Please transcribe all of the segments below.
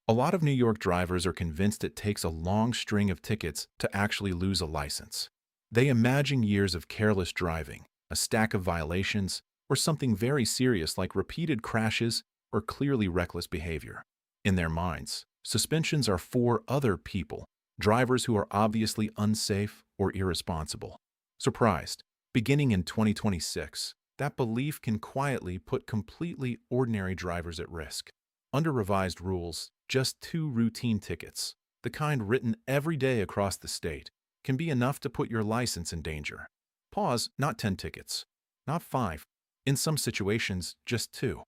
A lot of New York drivers are convinced it takes a long string of tickets to actually lose a license. They imagine years of careless driving, a stack of violations, or something very serious like repeated crashes or clearly reckless behavior. In their minds, suspensions are for other people, drivers who are obviously unsafe or irresponsible. Surprised, beginning in 2026, that belief can quietly put completely ordinary drivers at risk. Under revised rules, just two routine tickets, the kind written every day across the state, can be enough to put your license in danger. Pause, not 10 tickets, not 5. In some situations, just 2.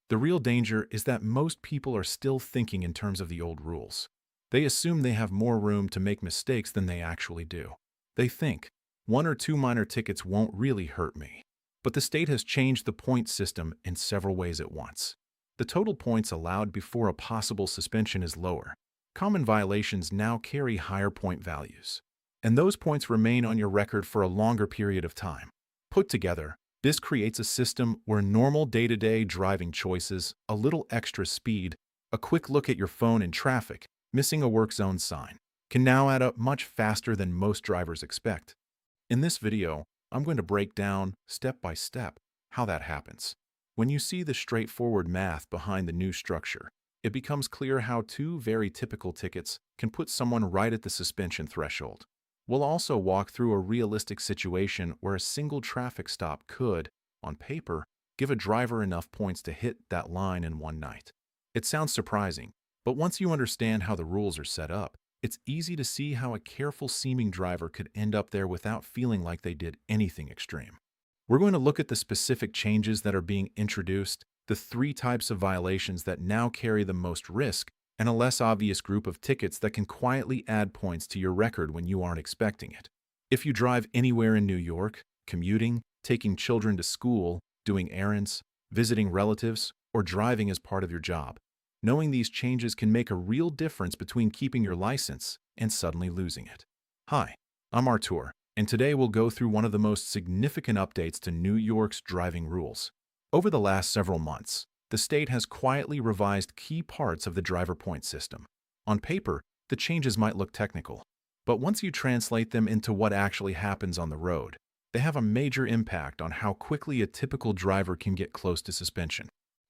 The real danger is that most people are still thinking in terms of the old rules. They assume they have more room to make mistakes than they actually do. They think, one or two minor tickets won't really hurt me. But the state has changed the point system in several ways at once. The total points allowed before a possible suspension is lower. Common violations now carry higher point values, and those points remain on your record for a longer period of time. Put together, this creates a system where normal day-to-day driving choices, a little extra speed, a quick look at your phone in traffic, missing a work zone sign, can now add up much faster than most drivers expect. In this video, I'm going to break down, step by step, how that happens. When you see the straightforward math behind the new structure, it becomes clear how two very typical tickets can put someone right at the suspension threshold. We'll also walk through a realistic situation where a single traffic stop could, on paper, give a driver enough points to hit that line in one night. It sounds surprising, but once you understand how the rules are set up, it's easy to see how a careful-seeming driver could end up there without feeling like they did anything extreme. We're going to look at the specific changes that are being introduced, the three types of violations that now carry the most risk, and a less obvious group of tickets that can quietly add points to your record when you aren't expecting it. If you drive anywhere in New York, commuting, taking children to school, doing errands, visiting relatives, or driving as part of your job, knowing these changes can make a real difference between keeping your license and suddenly losing it. Hi, I'm Artur, and today we'll go through one of the most significant updates to New York's driving rules. Over the last several months, the state has quietly revised key parts of the driver point system. On paper, the changes might look technical, but once you translate them into what actually happens on the road, they have a major impact on how quickly a typical driver can get close to suspension.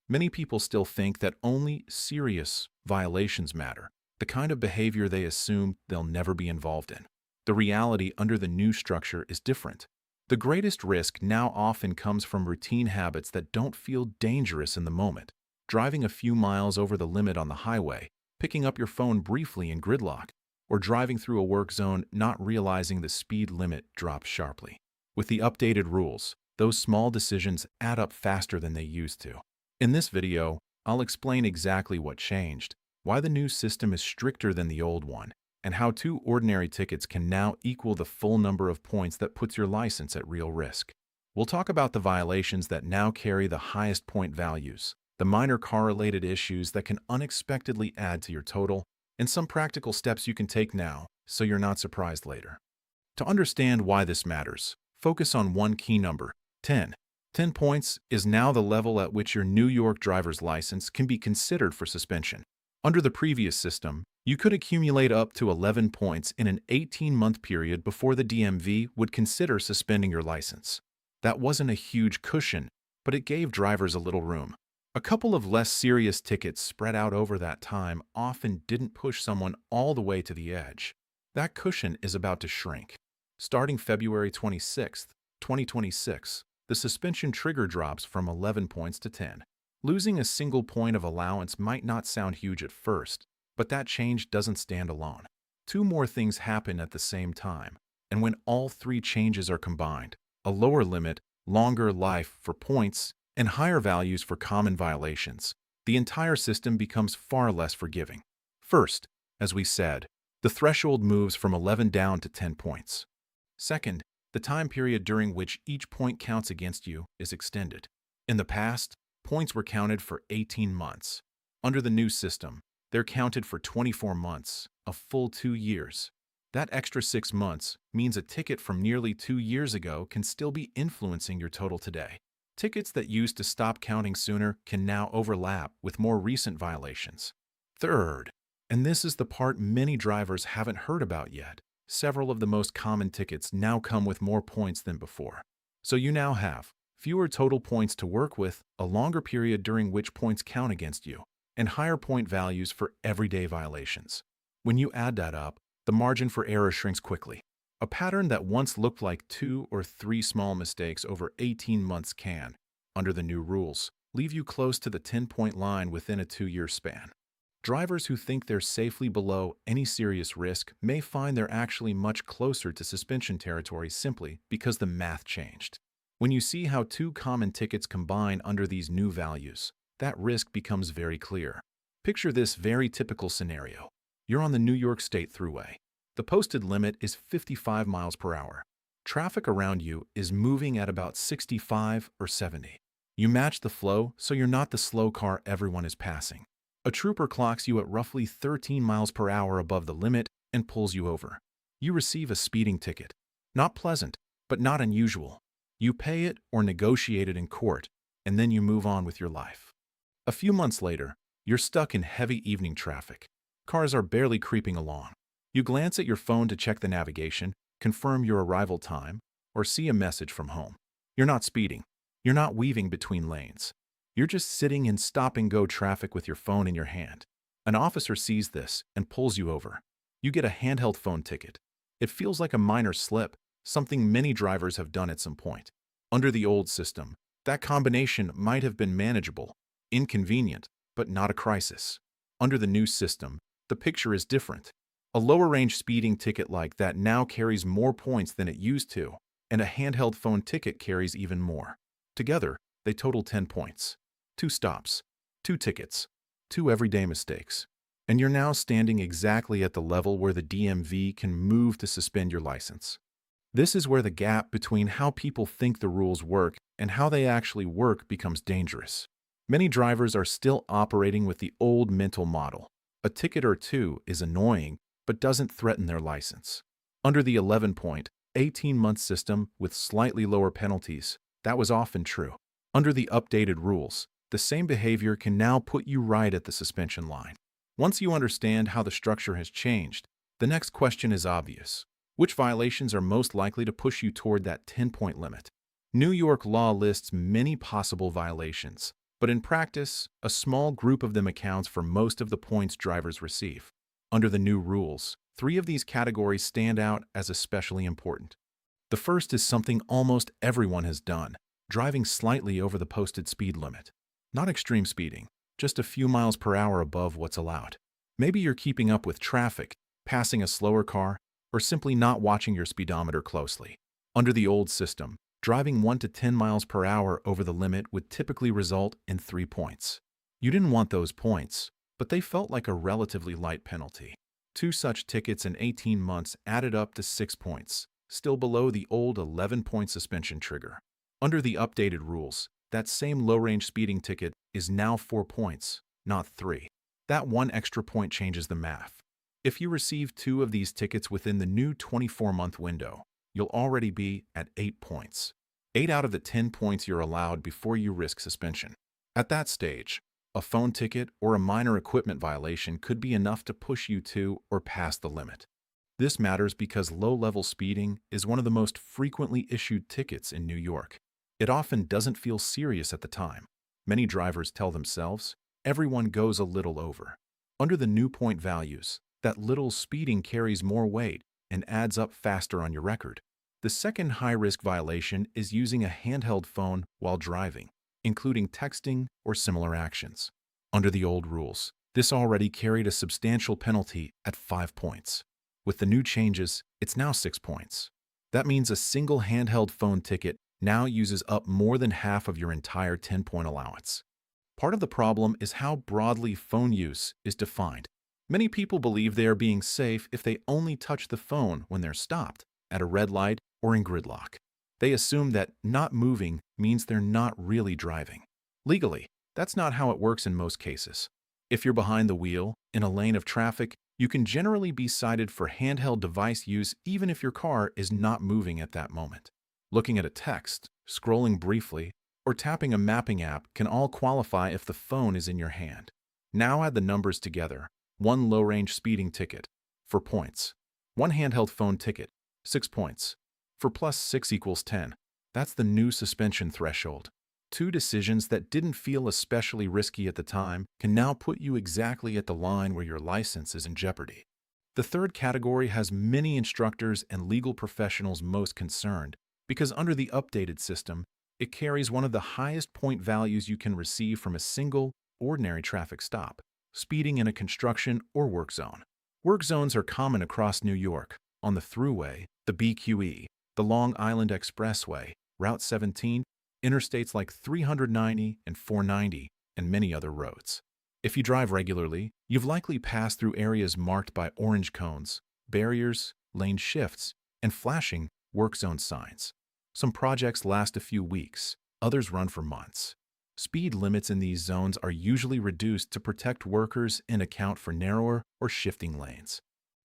Many people still think that only serious violations matter, the kind of behavior they assume they'll never be involved in. The reality under the new structure is different. The greatest risk now often comes from routine habits that don't feel dangerous in the moment. Driving a few miles over the limit on the highway, picking up your phone briefly in gridlock, or driving through a work zone not realizing the speed limit drops sharply. With the updated rules, those small decisions add up faster than they used to. In this video, I'll explain exactly what changed, why the new system is stricter than the old one, and how two ordinary tickets can now equal the full number of points that puts your license at real risk. We'll talk about the violations that now carry the highest point values, the minor car-related issues that can unexpectedly add to your total, and some practical steps you can take now so you're not surprised later. To understand why this matters, focus on one key number, 10. 10 points is now the level at which your New York driver's license can be considered for suspension. Under the previous system, you could accumulate up to 11 points in an 18-month period before the DMV would consider suspending your license. That wasn't a huge cushion, but it gave drivers a little room. A couple of less serious tickets spread out over that time often didn't push someone all the way to the edge. That cushion is about to shrink. Starting February 26, 2026, the suspension trigger drops from 11 points to 10. Losing a single point of allowance might not sound huge at first, but that change doesn't stand alone. Two more things happen at the same time, and when all three changes are combined, a lower limit, longer life for points, and higher values for common violations, the entire system becomes far less forgiving. First, as we said, the threshold moves from 11 down to 10 points. Second, the time period during which each point counts against you is extended. In the past, points were counted for 18 months. Under the new system, they're counted for 24 months, a full 2 years. That extra 6 months means a ticket from nearly 2 years ago can still be influencing your total today. Tickets that used to stop counting sooner can now overlap with more recent violations. Third, And this is the part many drivers haven't heard about yet. Several of the most common tickets now come with more points than before. So you now have fewer total points to work with, a longer period during which points count against you, and higher point values for everyday violations. When you add that up, the margin for error shrinks quickly. A pattern that once looked like 2 or 3 small mistakes over 18 months can, under the new rules, leave you close to the 10-point line within a 2-year span. Drivers who think they're safely below any serious risk may find they're actually much closer to suspension territory simply because the math changed. When you see how 2 common tickets combine under these new values, that risk becomes very clear. Picture this very typical scenario. You're on the New York State Thruway. The posted limit is 55 miles per hour. Traffic around you is moving at about 65 or 70. You match the flow, so you're not the slow car everyone is passing. A trooper clocks you at roughly 13 miles per hour above the limit and pulls you over. You receive a speeding ticket. Not pleasant, but not unusual. You pay it or negotiate it in court, and then you move on with your life. A few months later, you're stuck in heavy evening traffic. Cars are barely creeping along. You glance at your phone to check the navigation, confirm your arrival time, or see a message from home. You're not speeding. You're not weaving between lanes. You're just sitting in stop-and-go traffic with your phone in your hand. An officer sees this and pulls you over. You get a handheld phone ticket. It feels like a minor slip, something many drivers have done at some point. Under the old system, that combination might have been manageable, inconvenient, but not a crisis. Under the new system, the picture is different. A lower-range speeding ticket like that now carries more points than it used to, and a handheld phone ticket carries even more. Together, they total 10 points. 2 stops, 2 tickets, 2 everyday mistakes. And you're now standing exactly at the level where the DMV can move to suspend your license. This is where the gap between how people think the rules work and how they actually work becomes dangerous. Many drivers are still operating with the old mental model. A ticket or 2 is annoying, but doesn't threaten their license. Under the 11-point, 18-month system with slightly lower penalties, that was often true. Under the updated rules, the same behavior can now put you right at the suspension line. Once you understand how the structure has changed, the next question is obvious. Which violations are most likely to push you toward that 10-point limit? New York law lists many possible violations, but in practice, a small group of them accounts for most of the points drivers receive. Under the new rules, 3 of these categories stand out as especially important. The first is something almost everyone has done: driving slightly over the posted speed limit. Not extreme speeding, just a few miles per hour above what's allowed. Maybe you're keeping up with traffic, passing a slower car, or simply not watching your speedometer closely. Under the old system, driving 1 to 10 miles per hour over the limit would typically result in 3 points. You didn't want those points, but they felt like a relatively light penalty. 2 such tickets in 18 months added up to 6 points, still below the old 11-point suspension trigger. Under the updated rules, that same low-range speeding ticket is now 4 points, not 3. That 1 extra point changes the math. If you receive 2 of these tickets within the new 24-month window, you'll already be at 8 points. 8 out of the 10 points you're allowed before you risk suspension. At that stage, a phone ticket or a minor equipment violation could be enough to push you to or past the limit. This matters because low-level speeding is one of the most frequently issued tickets in New York. It often doesn't feel serious at the time. Many drivers tell themselves, everyone goes a little over. Under the new point values, that little speeding carries more weight and adds up faster on your record. The second high-risk violation is using a handheld phone while driving, including texting or similar actions. Under the old rules, this already carried a substantial penalty at 5 points. With the new changes, it's now 6 points. That means a single handheld phone ticket now uses up more than half of your entire 10-point allowance. Part of the problem is how broadly phone use is defined. Many people believe they are being safe if they only touch the phone when they're stopped, at a red light, or in gridlock. They assume that not moving means they're not really driving. Legally, that's not how it works in most cases. If you're behind the wheel, in a lane of traffic, you can generally be cited for handheld device use even if your car is not moving at that moment. Looking at a text, scrolling briefly, or tapping a mapping app can all qualify if the phone is in your hand. Now add the numbers together, 1 low-range speeding ticket, 4 points. 1 handheld phone ticket, 6 points. 4 plus 6 equals 10. That's the new suspension threshold. 2 decisions that didn't feel especially risky at the time can now put you exactly at the line where your license is in jeopardy. The third category has many instructors and legal professionals most concerned because under the updated system, it carries one of the highest point values you can receive from a single, ordinary traffic stop, speeding in a construction or work zone. Work zones are common across New York, on the Thruway, the BQE, the Long Island Expressway, Route 17, interstates like 390 and 490, and many other roads. If you drive regularly, you've likely passed through areas marked by orange cones, barriers, lane shifts, and flashing work zone signs. Some projects last a few weeks, others run for months. Speed limits in these zones are usually reduced to protect workers and account for narrower or shifting lanes.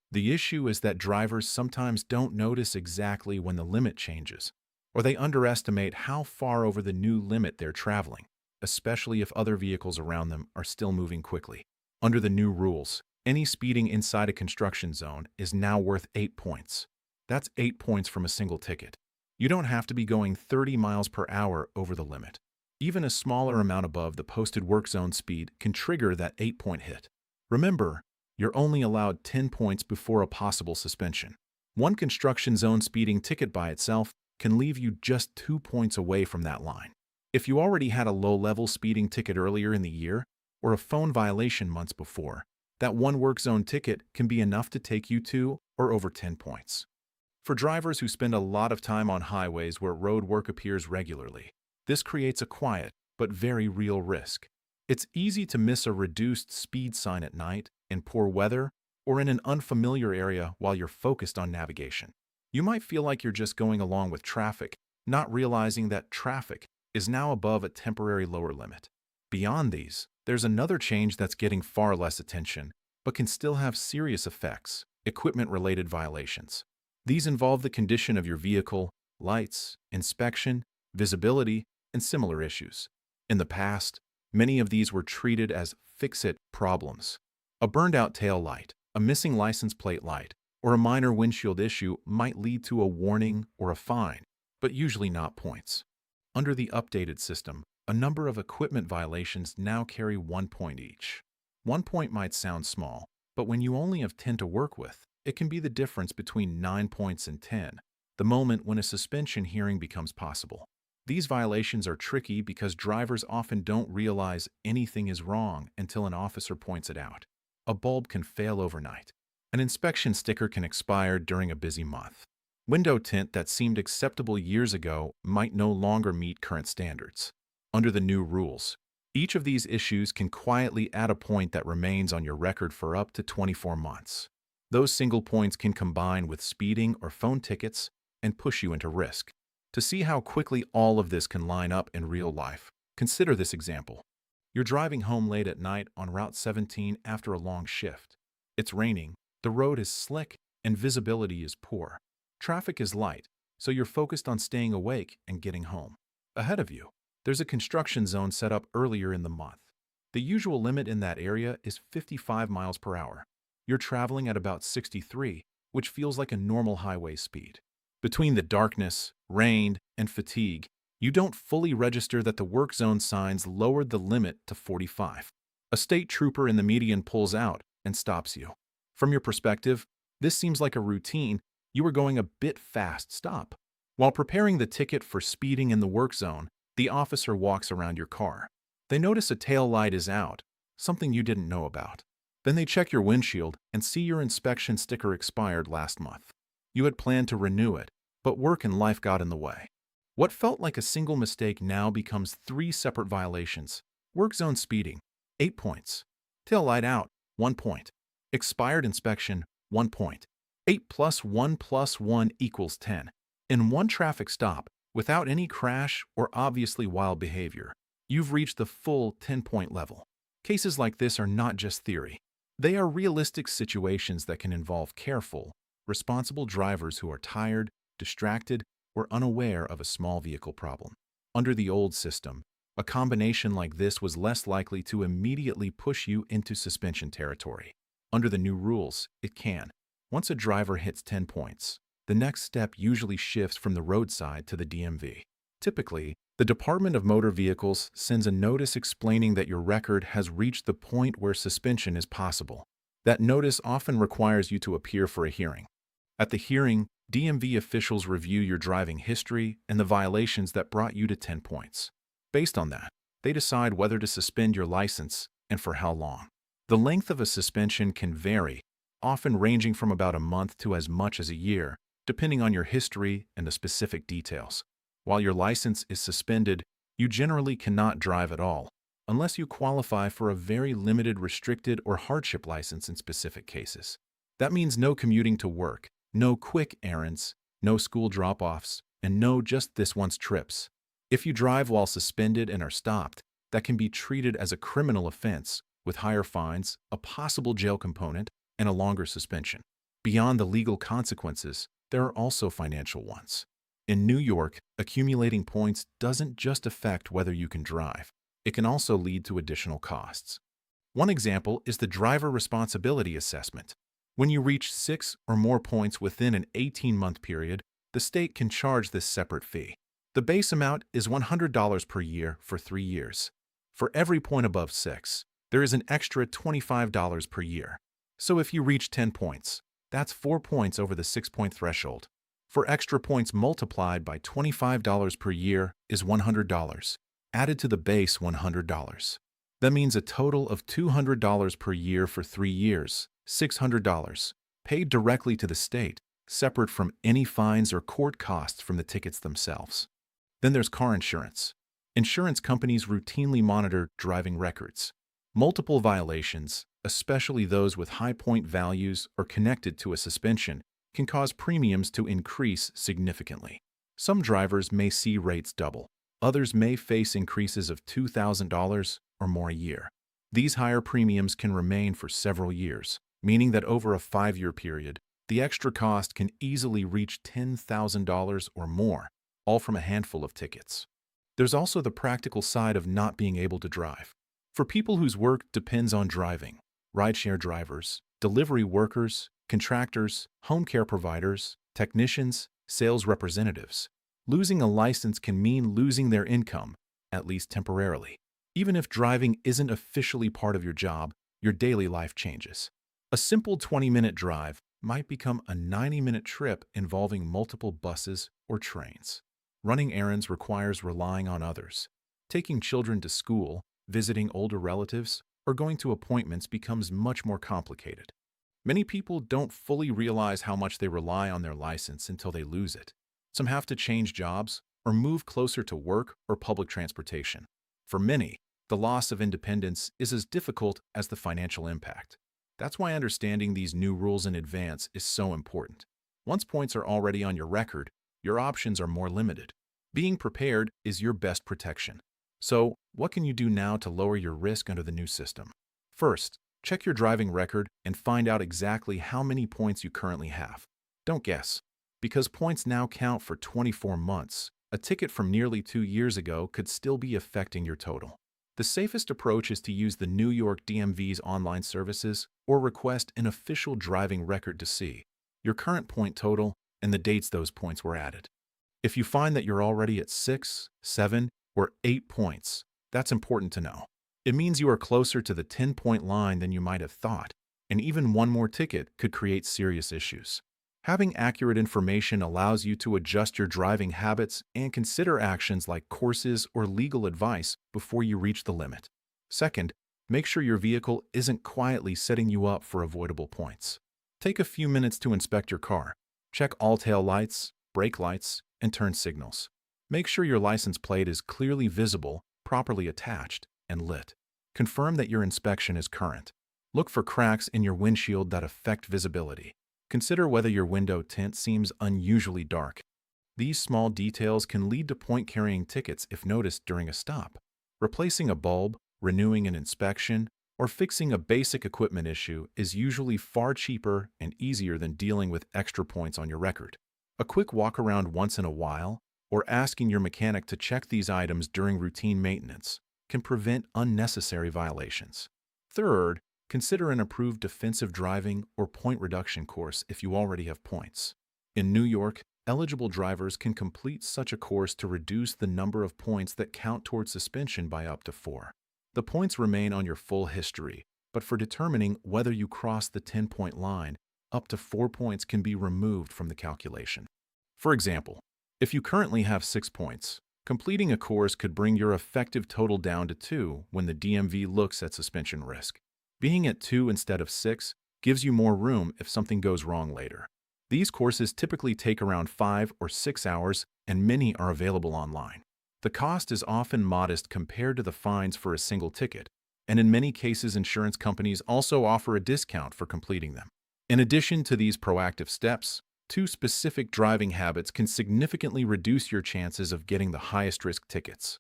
The issue is that drivers sometimes don't notice exactly when the limit changes, or they underestimate how far over the new limit they're traveling, especially if other vehicles around them are still moving quickly. Under the new rules, any speeding inside a construction zone is now worth 8 points. That's 8 points from a single ticket. You don't have to be going 30 miles per hour over the limit. Even a smaller amount above the posted work zone speed can trigger that 8-point hit. Remember, you're only allowed 10 points before a possible suspension. One construction zone speeding ticket by itself can leave you just 2 points away from that line. If you already had a low-level speeding ticket earlier in the year or a phone violation months before, that one work zone ticket can be enough to take you 2 or over 10 points. For drivers who spend a lot of time on highways where road work appears regularly, this creates a quiet but very real risk. It's easy to miss a reduced speed sign at night, in poor weather, or in an unfamiliar area while you're focused on navigation. You might feel like you're just going along with traffic, not realizing that traffic is now above a temporary lower limit. Beyond these, there's another change that's getting far less attention, but can still have serious effects: equipment-related violations. These involve the condition of your vehicle, lights, inspection, visibility, and similar issues. In the past, many of these were treated as fix-it problems. A burned-out tail light, a missing license plate light, or a minor windshield issue might lead to a warning or a fine, but usually not points. Under the updated system, a number of equipment violations now carry 1 point each. 1 point might sound small, but when you only have 10 to work with, it can be the difference between 9 points and 10, the moment when a suspension hearing becomes possible. These violations are tricky because drivers often don't realize anything is wrong until an officer points it out. A bulb can fail overnight. An inspection sticker can expire during a busy month. Window tint that seemed acceptable years ago might no longer meet current standards. Under the new rules, each of these issues can quietly add a point that remains on your record for up to 24 months. Those single points can combine with speeding or phone tickets and push you into risk. To see how quickly all of this can line up in real life, consider this example. You're driving home late at night on Route 17 after a long shift. It's raining, the road is slick, and visibility is poor. Traffic is light, so you're focused on staying awake and getting home. Ahead of you, there's a construction zone set up earlier in the month. The usual limit in that area is 55 miles per hour. You're traveling at about 63, which feels like a normal highway speed. Between the darkness, rain, and fatigue, you don't fully register that the work zone signs lowered the limit to 45. A state trooper in the median pulls out and stops you. From your perspective, this seems like a routine. You were going a bit fast. Stop. While preparing the ticket for speeding in the work zone, the officer walks around your car. They notice a tail light is out, something you didn't know about. Then they check your windshield and see your inspection sticker expired last month. You had planned to renew it, but work and life got in the way. What felt like a single mistake now becomes 3 separate violations. Work zone speeding, 8 points. Tail light out, 1 point. Expired inspection, 1 point. 8 plus 1 plus 1 equals 10. In one traffic stop, without any crash or obviously wild behavior, you've reached the full 10-point level. Cases like this are not just theory. They are realistic situations that can involve careful, responsible drivers who are tired, distracted, or unaware of a small vehicle problem. Under the old system, a combination like this was less likely to immediately push you into suspension territory. Under the new rules, it can. Once a driver hits 10 points, the next step usually shifts from the roadside to the DMV. Typically, the Department of Motor Vehicles sends a notice explaining that your record has reached the point where suspension is possible. That notice often requires you to appear for a hearing. At the hearing, DMV officials review your driving history and the violations that brought you to 10 points. Based on that, they decide whether to suspend your license and for how long. The length of a suspension can vary, often ranging from about a month to as much as a year, depending on your history and the specific details. While your license is suspended, you generally cannot drive at all, unless you qualify for a very limited restricted or hardship license in specific cases. That means no commuting to work, no quick errands, no school drop-offs, and no just this once trips. If you drive while suspended and are stopped, that can be treated as a criminal offense with higher fines, a possible jail component, and a longer suspension. Beyond the legal consequences, there are also financial ones. In New York, accumulating points doesn't just affect whether you can drive. It can also lead to additional costs. One example is the driver responsibility assessment. When you reach 6 or more points within an 18-month period, the state can charge this separate fee. The base amount is $100 per year for 3 years. For every point above 6, there is an extra $25 per year. So if you reach 10 points, that's 4 points over the 6-point threshold. For extra points multiplied by $25 per year is $100, added to the base $100. That means a total of $200 per year for 3 years, $600, paid directly to the state, separate from any fines or court costs from the tickets themselves. Then there's car insurance. Insurance companies routinely monitor driving records. Multiple violations, especially those with high point values or connected to a suspension, can cause premiums to increase significantly. Some drivers may see rates double. Others may face increases of $2,000 or more a year. These higher premiums can remain for several years, meaning that over a 5-year period, the extra cost can easily reach $10,000 or more, all from a handful of tickets. There's also the practical side of not being able to drive. For people whose work depends on driving, rideshare drivers, delivery workers, contractors, home care providers, technicians, sales representatives, losing a license can mean losing their income, at least temporarily. Even if driving isn't officially part of your job, your daily life changes. A simple 20-minute drive might become a 90-minute trip involving multiple buses or trains. Running errands requires relying on others. Taking children to school, visiting older relatives, or going to appointments becomes much more complicated. Many people don't fully realize how much they rely on their license until they lose it. Some have to change jobs or move closer to work or public transportation. For many, the loss of independence is as difficult as the financial impact. That's why understanding these new rules in advance is so important. Once points are already on your record, your options are more limited. Being prepared is your best protection. So, what can you do now to lower your risk under the new system? First, check your driving record and find out exactly how many points you currently have. Don't guess. Because points now count for 24 months, a ticket from nearly 2 years ago could still be affecting your total. The safest approach is to use the New York DMV's online services or request an official driving record to see your current point total and the dates those points were added. If you find that you're already at 6, 7, or 8 points, that's important to know. It means you are closer to the 10-point line than you might have thought, and even one more ticket could create serious issues. Having accurate information allows you to adjust your driving habits and consider actions like courses or legal advice before you reach the limit. Second, make sure your vehicle isn't quietly setting you up for avoidable points. Take a few minutes to inspect your car. Check all tail lights, brake lights, and turn signals. Make sure your license plate is clearly visible, properly attached, and lit. Confirm that your inspection is current. Look for cracks in your windshield that affect visibility. Consider whether your window tint seems unusually dark. These small details can lead to point-carrying tickets if noticed during a stop. Replacing a bulb, renewing an inspection, or fixing a basic equipment issue is usually far cheaper and easier than dealing with extra points on your record. A quick walk-around once in a while, or asking your mechanic to check these items during routine maintenance, can prevent unnecessary violations. Third, Consider an approved defensive driving or point reduction course if you already have points. In New York, eligible drivers can complete such a course to reduce the number of points that count towards suspension by up to 4. The points remain on your full history, but for determining whether you cross the 10-point line, up to 4 points can be removed from the calculation. For example, if you currently have 6 points, completing a course could bring your effective total down to 2 when the DMV looks at suspension risk. Being at 2 instead of 6 gives you more room if something goes wrong later. These courses typically take around 5 or 6 hours, and many are available online. The cost is often modest compared to the fines for a single ticket, and in many cases insurance companies also offer a discount for completing them. In addition to these proactive steps, 2 specific driving habits can significantly reduce your chances of getting the highest risk tickets.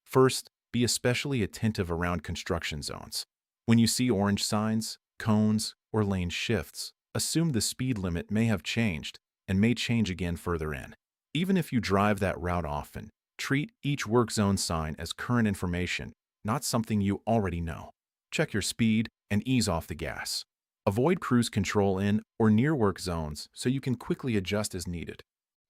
First, be especially attentive around construction zones. When you see orange signs, cones, or lane shifts, assume the speed limit may have changed and may change again further in. Even if you drive that route often, treat each work zone sign as current information, not something you already know. Check your speed and ease off the gas. Avoid cruise control in or near work zones so you can quickly adjust as needed.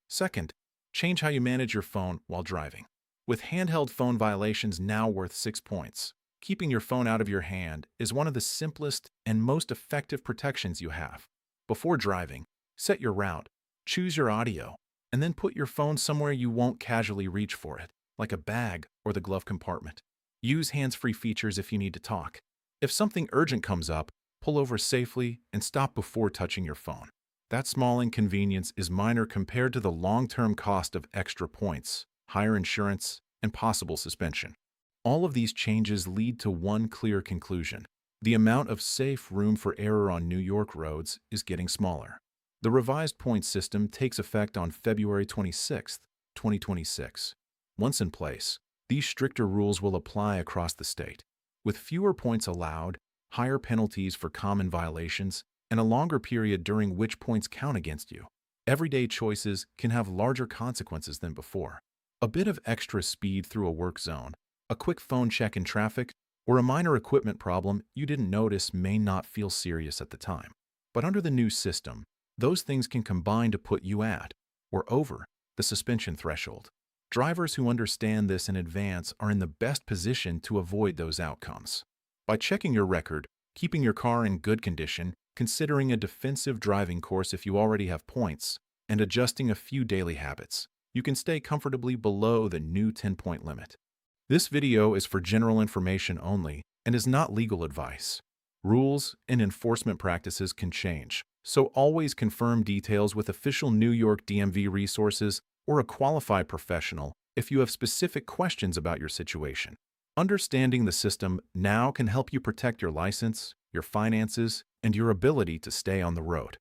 Second, change how you manage your phone while driving. With handheld phone violations now worth 6 points, keeping your phone out of your hand is one of the simplest and most effective protections you have. Before driving, set your route, choose your audio, and then put your phone somewhere you won't casually reach for it, like a bag or the glove compartment. Use hands-free features if you need to talk. If something urgent comes up, pull over safely and stop before touching your phone. That small inconvenience is minor compared to the long-term cost of extra points, higher insurance, and possible suspension. All of these changes lead to one clear conclusion. The amount of safe room for error on New York roads is getting smaller. The revised point system takes effect on February 26, 2026. Once in place, these stricter rules will apply across the state, with fewer points allowed, higher penalties for common violations, and a longer period during which points count against you. Everyday choices can have larger consequences than before. A bit of extra speed through a work zone, a quick phone check in traffic, or a minor equipment problem you didn't notice may not feel serious at the time. But under the new system, those things can combine to put you at, or over, the suspension threshold. Drivers who understand this in advance are in the best position to avoid those outcomes. By checking your record, keeping your car in good condition, considering a defensive driving course if you already have points, and adjusting a few daily habits, you can stay comfortably below the new 10-point limit. This video is for general information only and is not legal advice. Rules and enforcement practices can change, so always confirm details with official New York DMV resources or a qualified professional if you have specific questions about your situation. Understanding the system now can help you protect your license, your finances, and your ability to stay on the road.